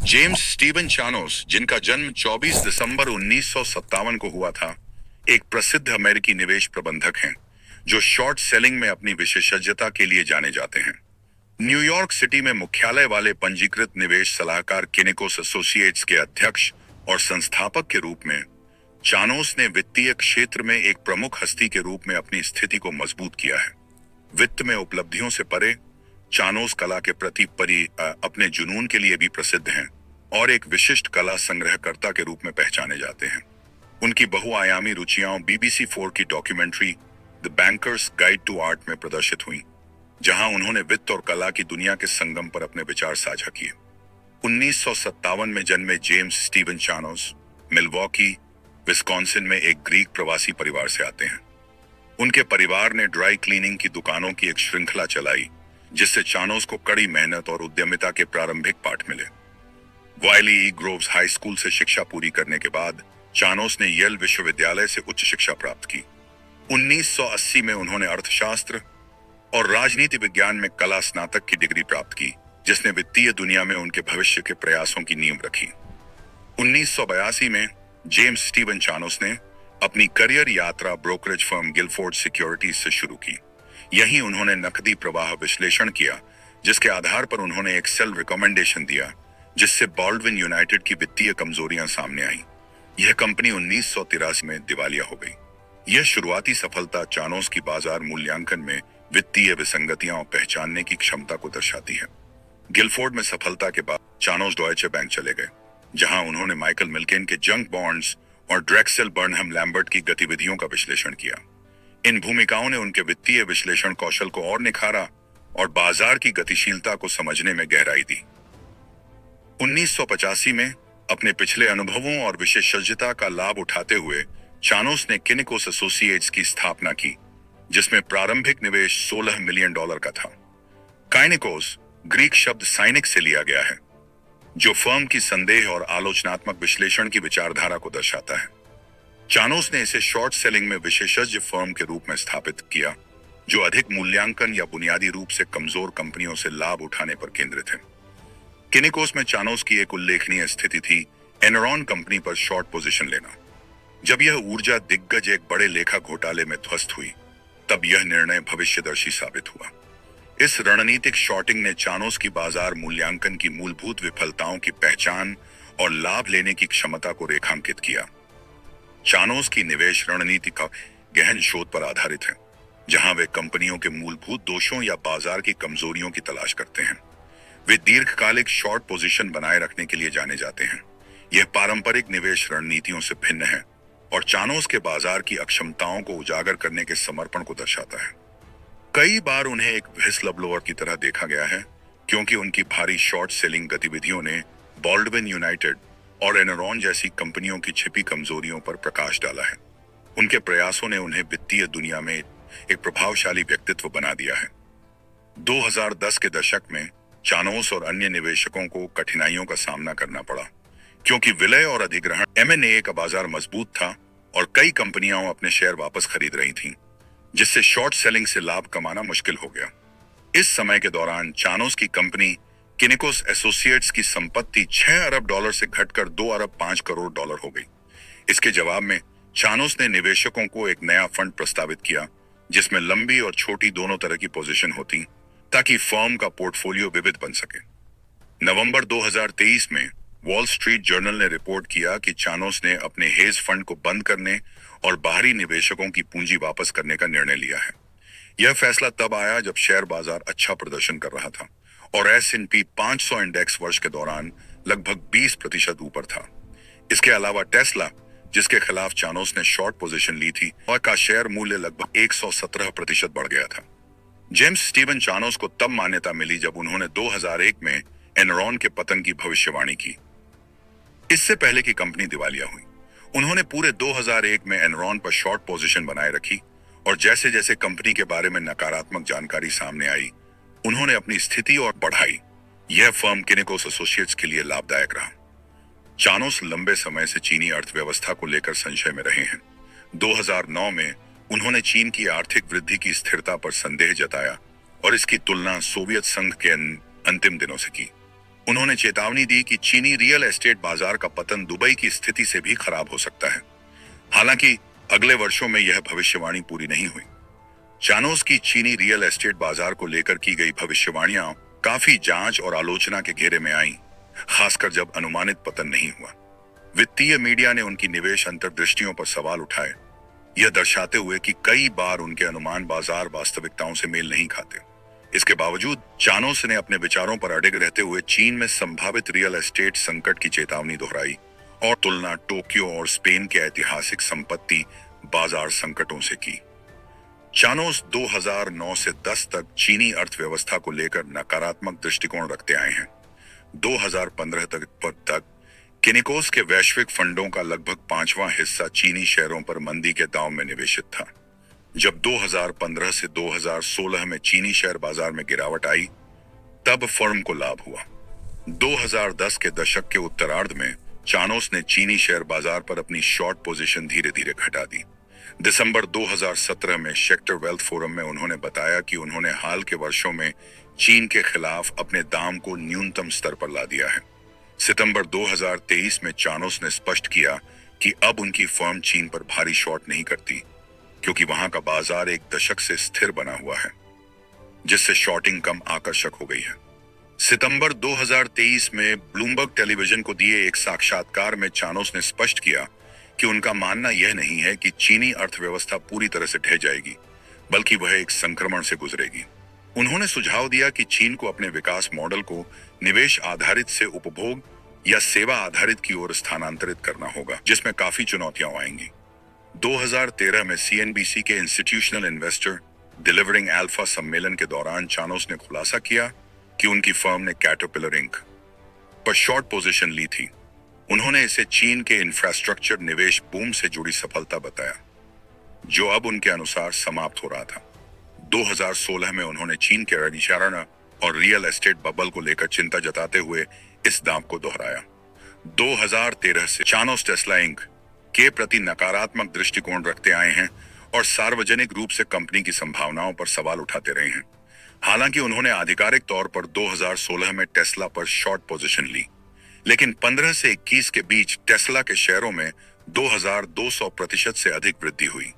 James Steven चानोस, जिनका जन्म 24 दिसंबर 1957 को हुआ था, एक प्रसिद्ध अमेरिकी निवेश प्रबंधक हैं जो शॉर्ट सेलिंग में अपनी विशेषज्ञता के लिए जाने जाते हैं। न्यूयॉर्क सिटी में मुख्यालय वाले पंजीकृत निवेश सलाहकार किनिकोस एसोसिएट्स के अध्यक्ष और संस्थापक के रूप में चानोस ने वित्तीय क्षेत्र में एक प्रमुख हस्ती के रूप में अपनी स्थिति को मजबूत किया है। वित्त में उपलब्धियों से परे चानोस कला के प्रति अपने जुनून के लिए भी प्रसिद्ध हैं और एक विशिष्ट कला संग्रहकर्ता के रूप में पहचाने जाते हैं। उनकी बहुआयामी रुचियां BBC4 की documentary the bankers guide to art में प्रदर्शित हुई, जहां उन्होंने वित्त और कला की दुनिया के संगम पर अपने विचार साझा किए। 1957 में जन्मे जेम्स स्टीवन चानोस मिल्वॉकी, विस्कॉन्सिन में एक ग्रीक प्रवासी परिवार से आते हैं। उनके परिवार ने ड्राई क्लीनिंग की दुकानों की एक श्रृंखला चलाई, जिससे चानोस को कड़ी मेहनत और उद्यमिता के प्रारंभिक पाठ मिले। वाइली ई ग्रोव्स हाई स्कूल से शिक्षा पूरी करने के बाद चानोस ने येल विश्वविद्यालय से उच्च शिक्षा प्राप्त की। 1980 में उन्होंने अर्थशास्त्र और राजनीति विज्ञान में कला स्नातक की डिग्री प्राप्त की, जिसने वित्तीय दुनिया में उनके भविष्य के प्रयासों की नींव रखी। 1982 में जेम्स स्टीवन चानोस ने अपनी करियर यात्रा ब्रोकरेज फर्म गिलफोर्ड सिक्योरिटीज से शुरू की। यहीं उन्होंने नकदी प्रवाह विश्लेषण किया, जिसके आधार पर उन्होंने एक सेल रिकमेंडेशन दिया, जिससे बॉल्डविन यूनाइटेड की वित्तीय कमजोरियां सामने आईं। यह कंपनी 1983 में दिवालिया हो गई। यह शुरुआती सफलता चानोस की बाजार मूल्यांकन में वित्तीय विसंगतियां पहचानने की क्षमता को दर्शाती है। गिलफोर्ड में सफलता के बाद चानोस डॉयचे बैंक चले गए, जहां उन्होंने माइकल मिल्केन के जंक बॉन्ड्स और ड्रेक्सेल बर्नहम लैम्बर्ट की गतिविधियों का विश्लेषण किया। इन भूमिकाओं ने उनके वित्तीय विश्लेषण कौशल को और निखारा और बाजार की गतिशीलता को समझने में गहराई दी। 1985 में अपने पिछले अनुभवों और विशेषज्ञता का लाभ उठाते हुए चानोस ने किनिकोस एसोसिएट्स की स्थापना की, जिसमें प्रारंभिक निवेश $16 मिलियन का था। काइनिकोस ग्रीक शब्द साइनिक से लिया गया है, जो फर्म की संदेह और आलोचनात्मक विश्लेषण की विचारधारा को दर्शाता है। चानोस ने इसे शॉर्ट सेलिंग में विशेषज्ञ फर्म के रूप में स्थापित किया, जो अधिक मूल्यांकन या बुनियादी रूप से कमजोर कंपनियों से लाभ उठाने पर केंद्रित है। किनिकोस में चानोस की एक उल्लेखनीय स्थिति थी एनरॉन कंपनी पर शॉर्ट पोजीशन लेना। जब यह ऊर्जा दिग्गज एक बड़े लेखा घोटाले में ध्वस्त हुई, तब यह निर्णय भविष्यदर्शी साबित हुआ। इस रणनीतिक शॉर्टिंग ने चानोस की बाजार मूल्यांकन की मूलभूत विफलताओं की पहचान और लाभ लेने की क्षमता को रेखांकित किया। चानोस की निवेश रणनीति का गहन शोध पर आधारित है, जहां वे कंपनियों के मूलभूत दोषों या बाजार की कमजोरियों की तलाश करते हैं। वे दीर्घकालिक शॉर्ट पोजीशन बनाए रखने के लिए जाने जाते हैं। यह पारंपरिक निवेश रणनीतियों से भिन्न है और चानोस के बाजार की अक्षमताओं को उजागर करने के समर्पण को दर्शाता है। कई बार उन्हें एक व्हिसल ब्लोअर की तरह देखा गया है, क्योंकि उनकी भारी शॉर्ट सेलिंग गतिविधियों ने बॉल्डविन यूनाइटेड और एनरॉन जैसी कंपनियों की छिपी कमजोरियों पर प्रकाश डाला है। उनके प्रयासों ने उन्हें वित्तीय दुनिया में एक प्रभावशाली व्यक्तित्व बना दिया है। 2010 के दशक में चानोस और अन्य निवेशकों को कठिनाइयों का सामना करना पड़ा, क्योंकि विलय और अधिग्रहण M&A का बाजार मजबूत था और कई कंपनियां अपने शेयर वापस खरीद रही थीं, जिससे शॉर्ट सेलिंग से लाभ कमाना मुश्किल हो गया। इस समय के दौरान चानोस की कंपनी किनिकोस एसोसिएट्स की संपत्ति $6 अरब से घटकर $2 अरब 5 करोड़ हो गई। इसके जवाब में चानोस ने निवेशकों को एक नया फंड प्रस्तावित किया, जिसमें लंबी और छोटी दोनों तरह की पोजीशन होती, ताकि फर्म का पोर्टफोलियो विविध बन सके। नवंबर 2023 में वॉल स्ट्रीट जर्नल ने रिपोर्ट किया कि चानोस ने अपने हेज फंड को बंद करने और बाहरी निवेशकों की पूंजी वापस करने का निर्णय लिया है। यह फैसला तब आया जब शेयर बाजार अच्छा प्रदर्शन कर रहा था और S&P 500 इंडेक्स वर्ष के दौरान लगभग 20% ऊपर था। इसके अलावा टेस्ला, जिसके खिलाफ चानोस ने शॉर्ट पोजीशन ली थी, और का शेयर मूल्य लगभग 117% बढ़ गया था। जेम्स स्टीवन चानोस को तब मान्यता मिली जब उन्होंने 2001 में एनरॉन के पतन की भविष्यवाणी की। इससे पहले कि कंपनी दिवालिया हुई, उन्होंने पूरे 2001 में एनरॉन पर शॉर्ट पोजीशन बनाए रखी और जैसे जैसे कंपनी के बारे में नकारात्मक जानकारी सामने आई, उन्होंने अपनी स्थिति और बढ़ाई। यह फर्म किनिकोस एसोसिएट्स के लिए लाभदायक रहा। चानोस लंबे समय से चीनी अर्थव्यवस्था को लेकर संशय में रहे हैं। 2009 में उन्होंने चीन की आर्थिक वृद्धि की स्थिरता पर संदेह जताया और इसकी तुलना सोवियत संघ के अंतिम दिनों से की। उन्होंने चेतावनी दी कि चीनी रियल एस्टेट बाजार का पतन दुबई की स्थिति से भी खराब हो सकता है। हालांकि अगले वर्षों में यह भविष्यवाणी पूरी नहीं हुई। चानोस की चीनी रियल एस्टेट बाजार को लेकर की गई भविष्यवाणियां काफी जांच और आलोचना के घेरे में आईं, खासकर जब अनुमानित पतन नहीं हुआ। वित्तीय मीडिया ने उनकी निवेश अंतर्दृष्टियों पर सवाल उठाए, यह दर्शाते हुए कि कई बार उनके अनुमान बाजार वास्तविकताओं से मेल नहीं खाते। इसके बावजूद चानोस ने अपने विचारों पर अडिग रहते हुए चीन में संभावित रियल एस्टेट संकट की चेतावनी दोहराई और तुलना टोक्यो और स्पेन के ऐतिहासिक संपत्ति बाजार संकटों से की। चानोस 2009 से 10 तक चीनी अर्थव्यवस्था को लेकर नकारात्मक दृष्टिकोण रखते आए हैं। 2015 तक किनिकोस के वैश्विक फंडों का लगभग 5वां हिस्सा चीनी शेयरों पर मंदी के दांव में निवेशित था। जब 2015 से 2016 में चीनी शेयर बाजार में गिरावट आई, तब फर्म को लाभ हुआ। 2010 के दशक के उत्तरार्ध में चानोस ने चीनी शेयर बाजार पर अपनी शॉर्ट पोजीशन धीरे धीरे घटा दी। दिसंबर 2017 में शेक्टर वेल्थ फोरम में उन्होंने बताया कि उन्होंने हाल के वर्षों में चीन के खिलाफ अपने दाम को न्यूनतम स्तर पर ला दिया है। सितंबर 2023 में चानोस ने स्पष्ट किया कि अब उनकी फर्म चीन पर भारी शॉर्ट नहीं करती, क्योंकि वहां का बाजार एक दशक से स्थिर बना हुआ है, जिससे शॉर्टिंग कम आकर्षक हो गई है। सितंबर 2023 में ब्लूमबर्ग टेलीविजन को दिए एक साक्षात्कार में चानोस ने स्पष्ट किया कि उनका मानना यह नहीं है कि चीनी अर्थव्यवस्था पूरी तरह से ढह जाएगी, बल्कि वह एक संक्रमण से गुजरेगी। उन्होंने सुझाव दिया कि चीन को अपने विकास मॉडल को निवेश आधारित से उपभोग या सेवा आधारित की ओर स्थानांतरित करना होगा, जिसमें काफी चुनौतियां आएंगी। 2013 में सीएनबीसी के इंस्टीट्यूशनल इन्वेस्टर डिलीवरिंग अल्फा सम्मेलन के दौरान चानोस ने खुलासा किया कि उनकी फर्म ने कैटरपिलर इंक पर शॉर्ट पोजीशन ली थी। उन्होंने इसे चीन के इंफ्रास्ट्रक्चर निवेश बूम से जुड़ी सफलता बताया, जो अब उनके अनुसार समाप्त हो रहा था। 2016 में उन्होंने चीन के रणनीतिकरण और रियल एस्टेट बबल को लेकर चिंता जताते हुए इस दांव को दोहराया। 2013 से चानोस टेस्ला इंक के प्रति नकारात्मक दृष्टिकोण रखते आए हैं और सार्वजनिक रूप से कंपनी की संभावनाओं पर सवाल उठाते रहे हैं। हालांकि उन्होंने आधिकारिक तौर पर 2016 में टेस्ला पर शॉर्ट पोजीशन ली, लेकिन 15 से 21 के बीच टेस्ला के शेयरों में 2200% से अधिक वृद्धि हुई,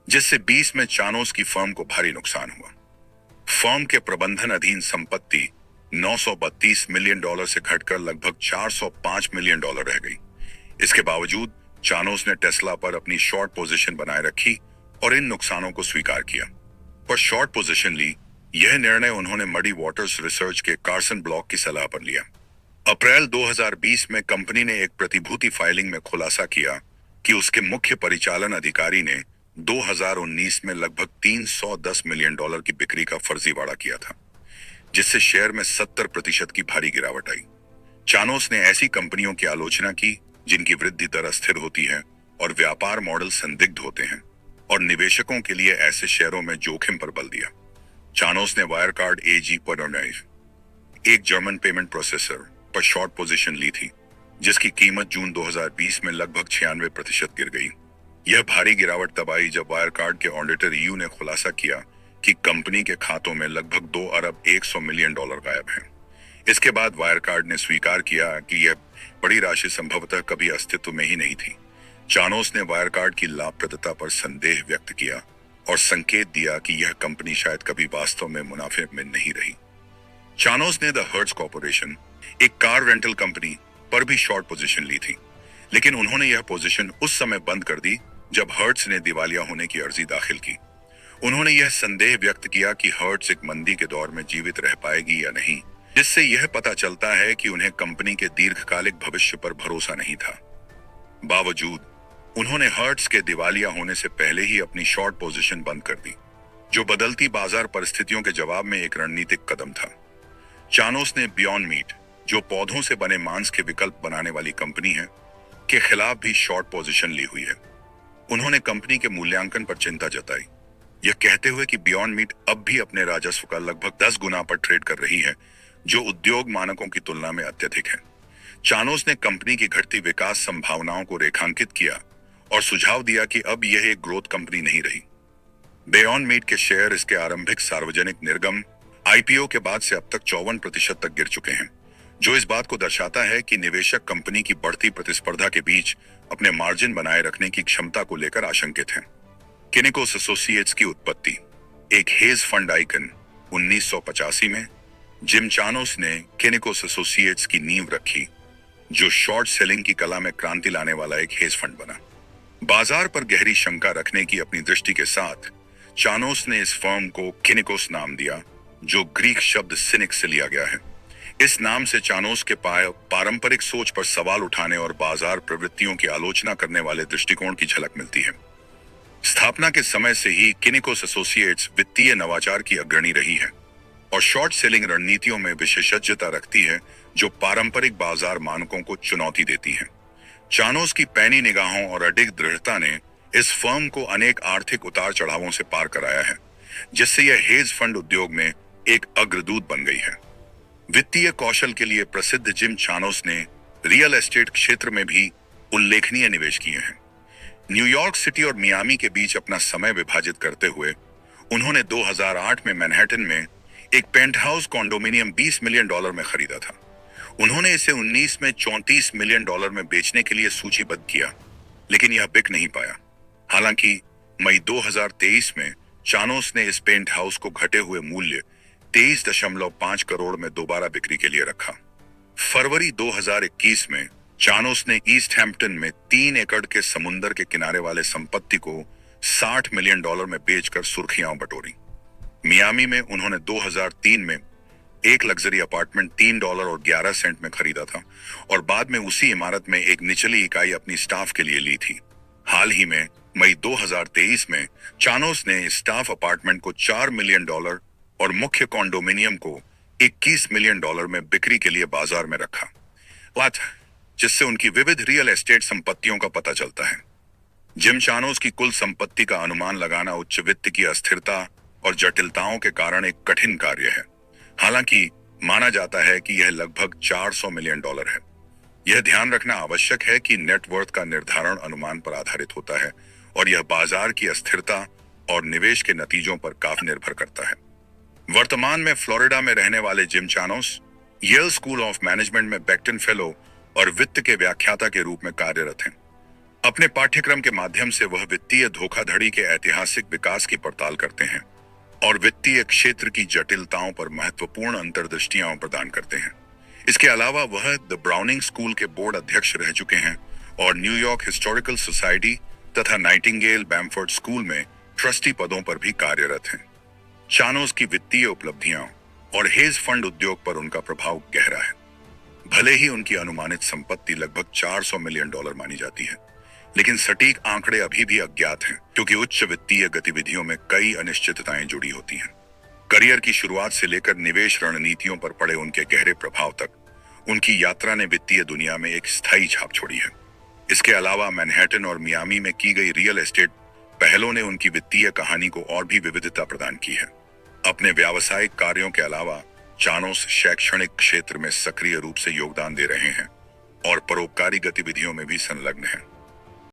जिससे 20 में चानोस की फर्म को भारी नुकसान हुआ। फर्म के प्रबंधन अधीन संपत्ति $932 मिलियन से घटकर लगभग $405 मिलियन रह गई। इसके बावजूद चानोस ने टेस्ला पर अपनी शॉर्ट पोजीशन बनाए रखी और इन नुकसानों को स्वीकार किया, पर शॉर्ट पोजीशन ली। यह निर्णय उन्होंने मडी वाटर्स रिसर्च के कार्सन ब्लॉक की सलाह पर लिया। अप्रैल 2020 में कंपनी ने एक प्रतिभूति फाइलिंग में खुलासा किया कि उसके मुख्य परिचालन अधिकारी ने 2019 में लगभग $310 मिलियन की बिक्री का फर्जीवाड़ा किया था, जिससे शेयर में 70% की भारी गिरावट आई। चानोस ने ऐसी कंपनियों की आलोचना की जिनकी वृद्धि दर अस्थिर होती है और व्यापार मॉडल संदिग्ध होते हैं, और निवेशकों के लिए ऐसे शेयरों में जोखिम पर बल दिया। चानोस ने वायरकार्ड एजी पर एक जर्मन पेमेंट प्रोसेसर पर शॉर्ट पोजीशन ली थी, जिसकी कीमत जून 2020 में लगभग 96% गिर गई। यह भारी गिरावट तब आई जब वायरकार्ड के ऑडिटर ईयू ने खुलासा किया कि कंपनी के खातों में लगभग $2 अरब 100 मिलियन गायब हैं। इसके बाद वायरकार्ड ने स्वीकार किया कि यह बड़ी राशि संभवतः कभी अस्तित्व में ही नहीं थी। चानोस ने वायरकार्ड की लाभप्रदता पर संदेह व्यक्त किया और संकेत दिया कि यह कंपनी शायद कभी वास्तव में मुनाफे में नहीं रही। चानोस ने द हर्ट्ज कॉर्पोरेशन, एक कार रेंटल कंपनी, पर भी शॉर्ट पोजीशन ली थी, लेकिन उन्होंने यह पोजीशन उस समय बंद कर दी जब हर्ट्ज ने दिवालिया होने की अर्जी दाखिल की। उन्होंने यह संदेह व्यक्त किया कि हर्ट्ज एक मंदी के दौर में जीवित रह पाएगी या नहीं, जिससे यह पता चलता है कि उन्हें कंपनी के दीर्घकालिक भविष्य पर भरोसा नहीं था। बावजूद उन्होंने हर्ट्ज के दिवालिया होने से पहले ही अपनी शॉर्ट पोजीशन बंद कर दी, जो बदलती बाजार परिस्थितियों के जवाब में एक रणनीतिक कदम था। चानोस ने बियॉन्ड मीट, जो पौधों से बने मांस के विकल्प बनाने वाली कंपनी है, के खिलाफ भी शॉर्ट पोजीशन ली हुई है। उन्होंने कंपनी के मूल्यांकन पर चिंता जताई, यह कहते हुए कि बियॉन्ड मीट अब भी अपने राजस्व का लगभग 10 गुना पर ट्रेड कर रही है, जो उद्योग मानकों की तुलना में अत्यधिक है। चानोस ने कंपनी की घटती विकास संभावनाओं को रेखांकित किया और सुझाव दिया कि अब यह एक ग्रोथ कंपनी नहीं रही। बियॉन्ड मीट के शेयर इसके आरंभिक सार्वजनिक निर्गम आईपीओ के बाद से अब तक 54% तक गिर चुके हैं, जो इस बात को दर्शाता है कि निवेशक कंपनी की बढ़ती प्रतिस्पर्धा के बीच अपने मार्जिन बनाए रखने की क्षमता को लेकर आशंकित हैं। किनिकोस एसोसिएट्स की उत्पत्ति। एक हेज फंड आइकन। 1985 में जिम चानोस ने किनिकोस एसोसिएट्स की नींव रखी, जो शॉर्ट सेलिंग की कला में क्रांति लाने वाला एक हेज फंड बना। बाजार पर गहरी शंका रखने की अपनी दृष्टि के साथ चानोस ने इस फर्म को किनिकोस नाम दिया, जो ग्रीक शब्द सिनिक से लिया गया है। इस नाम से चानोस के पारंपरिक सोच पर सवाल उठाने और बाजार प्रवृत्तियों की आलोचना करने वाले दृष्टिकोण की झलक मिलती है। स्थापना के समय से ही किनिकोस एसोसिएट्स वित्तीय नवाचार की अग्रणी रही है और शॉर्ट सेलिंग रणनीतियों में विशेषज्ञता रखती है, जो पारंपरिक बाजार मानकों को चुनौती देती है। चानोस की पैनी निगाहों और अडिग दृढ़ता ने इस फर्म को अनेक आर्थिक उतार चढ़ावों से पार कराया है, जिससे यह हेज फंड उद्योग में एक अग्रदूत बन गई है। वित्तीय कौशल के लिए प्रसिद्ध जिम चानोस ने रियल एस्टेट क्षेत्र में भी उल्लेखनीय निवेश किए हैं। न्यूयॉर्क सिटी और मियामी के बीच अपना समय विभाजित करते हुए उन्होंने 2008 में मैनहट्टन में एक पेंटहाउस कॉन्डोमिनियम $20 मिलियन में खरीदा था। उन्होंने इसे 19 में $34 मिलियन में बेचने के लिए सूचीबद्ध किया, लेकिन यह बिक नहीं पाया। हालांकि मई 2023 में चानोस ने इस पेंट हाउस को घटे हुए मूल्य 23.5 करोड़ में दोबारा बिक्री के लिए रखा। फरवरी 2021 में चानोस ने ईस्ट हैम्पटन में 3 एकड़ के समुंदर के किनारे वाले संपत्ति को $60 मिलियन में बेचकर सुर्खियां बटोरी। मियामी में उन्होंने 2003 में एक लग्जरी अपार्टमेंट $3.11 में खरीदा था और बाद में उसी इमारत में एक निचली इकाई अपनी स्टाफ के लिए ली थी। हाल ही में मई 2023 में चानोस ने स्टाफ अपार्टमेंट को $4 मिलियन और मुख्य कॉन्डोमिनियम को $21 मिलियन में बिक्री के लिए बाजार में रखा, जिससे उनकी विविध रियल एस्टेट संपत्तियों का पता चलता है। जिम चानोस की कुल संपत्ति का अनुमान लगाना उच्च वित्त की अस्थिरता और जटिलताओं के कारण एक कठिन कार्य है। हालांकि माना जाता है कि यह लगभग $400 मिलियन है। यह ध्यान रखना आवश्यक है कि नेटवर्थ का निर्धारण अनुमान पर आधारित होता है और यह बाजार की अस्थिरता और निवेश के नतीजों पर काफी निर्भर करता है। वर्तमान में फ्लोरिडा में रहने वाले Jim Chanos Yale School of Management में बेक्टन फेलो और वित्त के व्याख्याता के रूप में कार्यरत हैं। अपने पाठ्यक्रम के माध्यम से वह वित्तीय धोखाधड़ी के ऐतिहासिक विकास की पड़ताल करते हैं और वित्तीय क्षेत्र की जटिलताओं पर महत्वपूर्ण अंतर्दृष्टियां प्रदान करते हैं। इसके अलावा वह द ब्राउनिंग स्कूल के बोर्ड अध्यक्ष रह चुके हैं और न्यूयॉर्क हिस्टोरिकल सोसाइटी तथा नाइटिंगेल बैम्फोर्ड स्कूल में ट्रस्टी पदों पर भी कार्यरत हैं। चानोस की वित्तीय उपलब्धियां और हेज फंड उद्योग पर उनका प्रभाव गहरा है। भले ही उनकी अनुमानित संपत्ति लगभग $400 मिलियन मानी जाती है, लेकिन सटीक आंकड़े अभी भी अज्ञात हैं, क्योंकि उच्च वित्तीय गतिविधियों में कई अनिश्चितताएं जुड़ी होती हैं। करियर की शुरुआत से लेकर निवेश रणनीतियों पर पड़े उनके गहरे प्रभाव तक उनकी यात्रा ने वित्तीय दुनिया में एक स्थायी छाप छोड़ी है। इसके अलावा मैनहट्टन और मियामी में की गई रियल एस्टेट पहलों ने उनकी वित्तीय कहानी को और भी विविधता प्रदान की है। अपने व्यावसायिक कार्यों के अलावा चानोस शैक्षणिक क्षेत्र में सक्रिय रूप से योगदान दे रहे हैं और परोपकारी गतिविधियों में भी संलग्न हैं।